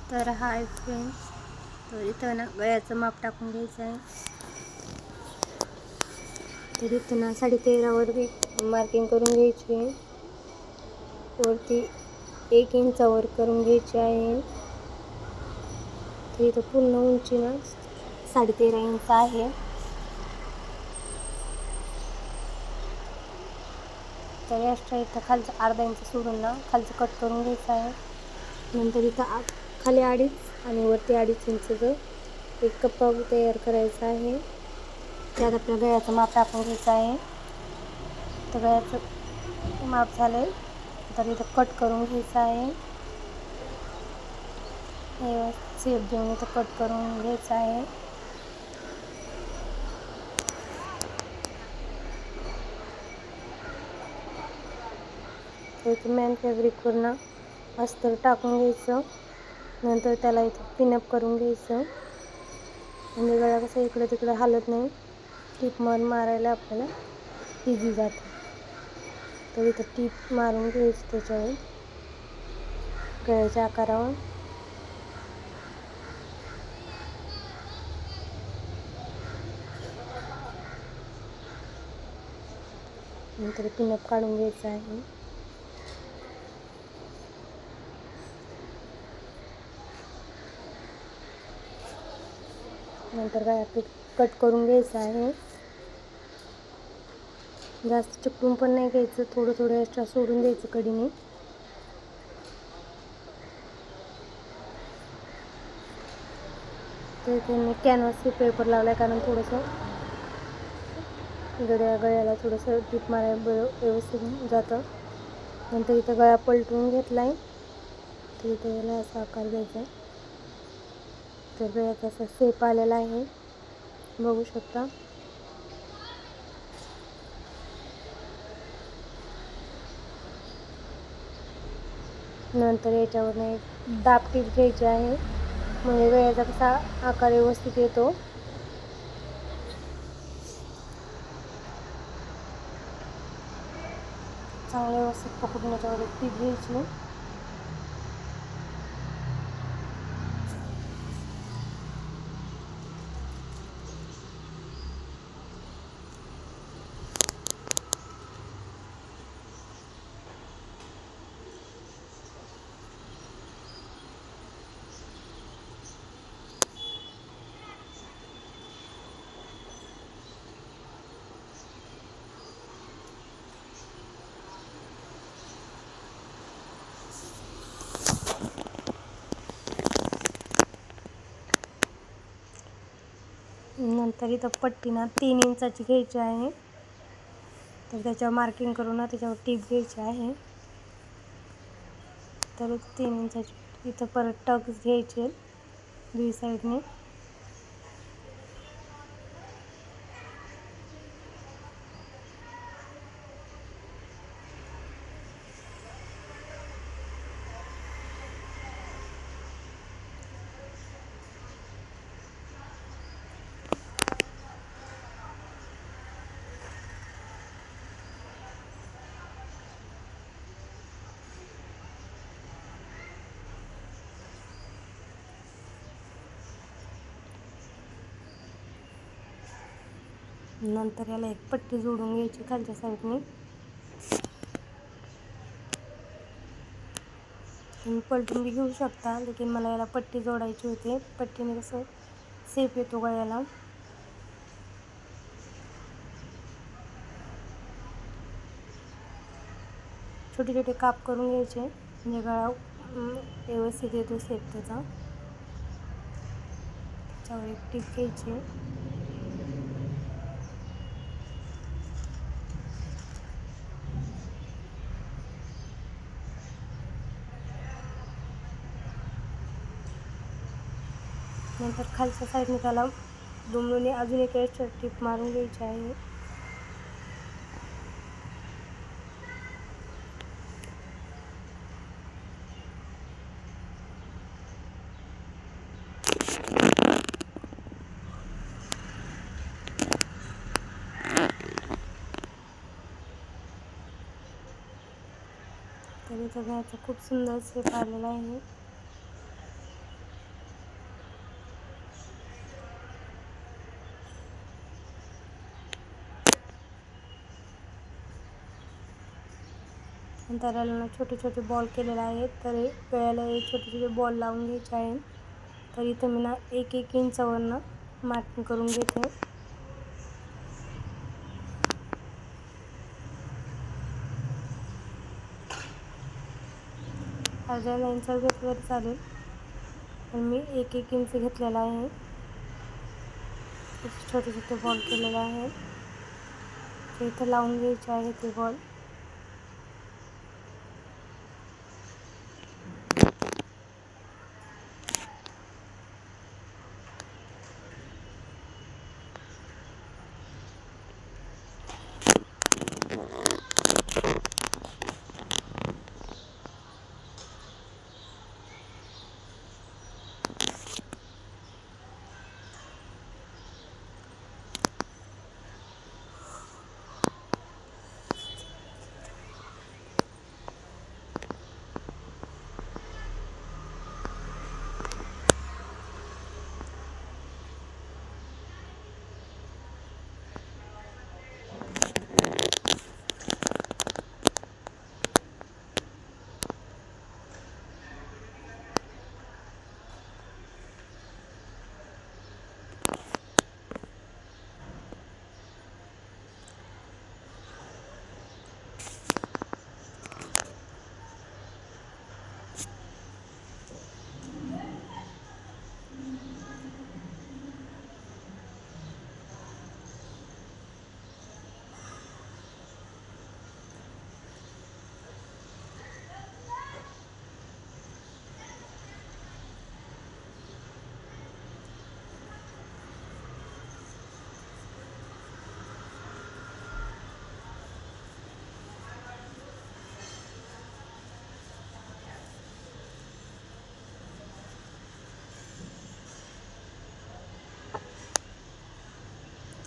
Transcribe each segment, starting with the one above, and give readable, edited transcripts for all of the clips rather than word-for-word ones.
तर hi friends, तर इथं ना गळ्याचं माप टाकून घ्यायचं आहे. तर इथं ना 13.5वर मार्किंग करून घ्यायची आहे. वरती 1 इंचावर करून घ्यायची आहे. तर इथं पूर्ण उंची ना 13.5 इंच आहे. तर एक्स्ट्रा इथं खालचं अर्धा इंच सोडून ना खालचं कट करून घ्यायचं आहे. नंतर इथं खाली 2.5 आणि वरती 2.5 इंचचं एक कप्पा तयार करायचा आहे. त्यात आपल्या गळ्याचं माप टाकून घ्यायचं आहे. तर गळ्याचं माप झालं तर इथं कट करून घ्यायचं आहे. शेप देऊन इथं कट करून घ्यायचं आहे. तर इथं मॅन फॅब्रिकवर ना अस्तर टाकून घ्यायचं. नंतर त्याला इथं पिनअप करून घ्यायचं. म्हणजे गळा कसं इकडं तिकडं हालत नाही. टीप मारायला आपल्याला इझी जातं. तर इथं टीप मारून घ्यायची त्याच्यावर गळ्याच्या आकारावर. नंतर पिनअप काढून घ्यायचं आहे. नंतर गळा कट करून घ्यायचं आहे. जास्त चिकटून पण नाही घ्यायचं, थोडं थोडं एक्स्ट्रा सोडून द्यायचं कडीने. तर इथे मी कॅनव्हास पेपर लावला आहे, कारण थोडंसं गळ्याला थोडंसं टीप मारायला व्यवस्थित जातं. नंतर इथं गळा पलटून घेतला आहे. तर इथे याला असा आकार द्यायचा आहे. तर गळ्याचा असा शेप आलेला आहे, बघू शकता. नंतर याच्यावर एक दाब टीप घ्यायची आहे, म्हणजे गळ्याचा कसा आकार व्यवस्थित येतो. चांगलं व्यवस्थित पकडून याच्यावर एक टीप घ्यायची. नंतर इथं पट्टी ना 3 इंचाची घ्यायची आहे. तर त्याच्यावर मार्किंग करून ना त्याच्यावर टीप घ्यायची आहे. तर 3 इंचाची इथं परत टक्स घ्यायचे दुई साईडने. नंतर याला एक पट्टी जोडून घ्यायची खालच्या साईडने. तुम्ही पलटून बी घेऊ शकता, लेकिन मला याला पट्टी जोडायची होती. पट्टीने कसं शेप येतो गळ्याला. छोटे छोटे काप करून घ्यायचे, म्हणजे गळा व्यवस्थित येतो शेप त्याचा. त्याच्यावर एक टीप घ्यायची. नंतर खालच्या साईडने त्याला दुमडून अजून एक एक्स्ट्रा टीप मारून घ्यायची आहे. तर इथं गळ्याचा खूप सुंदर शेप आलेला आहे. नंतर याला ना छोटे छोटे बॉल केलेले आहेत, तर गळ्याला हे छोटे छोटे बॉल लावून घ्यायचे आहे. तर इथं मी ना 1 इंचावरनं मार्किंग करून घेते. अर्ध्या इंचावर घेतलं तरी चालेल, पण मी 1 इंच घेतलेला आहे. छोटे छोटे बॉल केलेले आहेत, ते इथं लावून घ्यायचे आहे ते बॉल.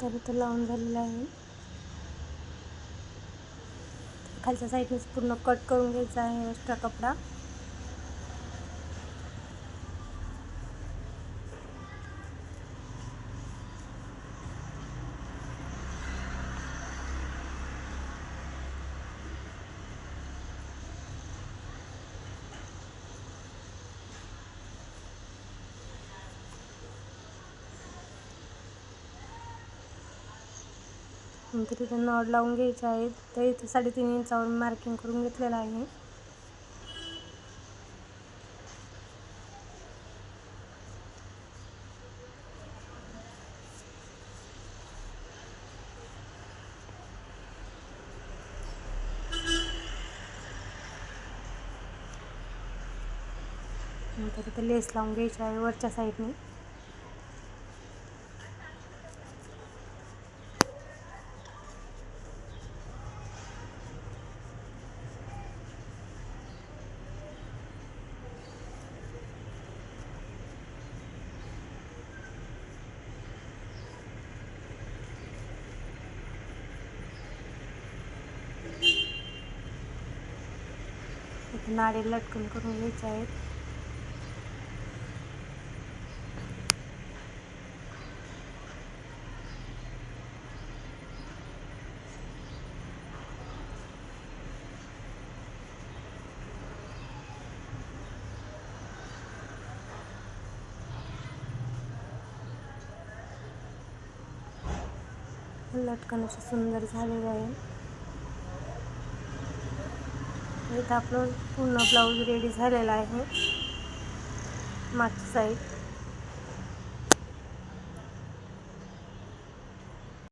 तर इथं लावून झालेलं आहे. खालच्या साईडनेच पूर्ण कट करून घ्यायचा आहे एक्स्ट्रा कपडा. नंतर इथं नॉड लावून घ्यायचे आहेत. तर इथं 3.5 इंचावर मार्किंग करून घेतलेलं आहे. नंतर इथं लेस लावून घ्यायची आहे वरच्या साईडने. नाडे लटकन करून घ्यायचे आहेत. लटकन असे सुंदर झालेले आहे. इथं आपलं पूर्ण ब्लाऊज रेडी झालेला आहे. मागची साईड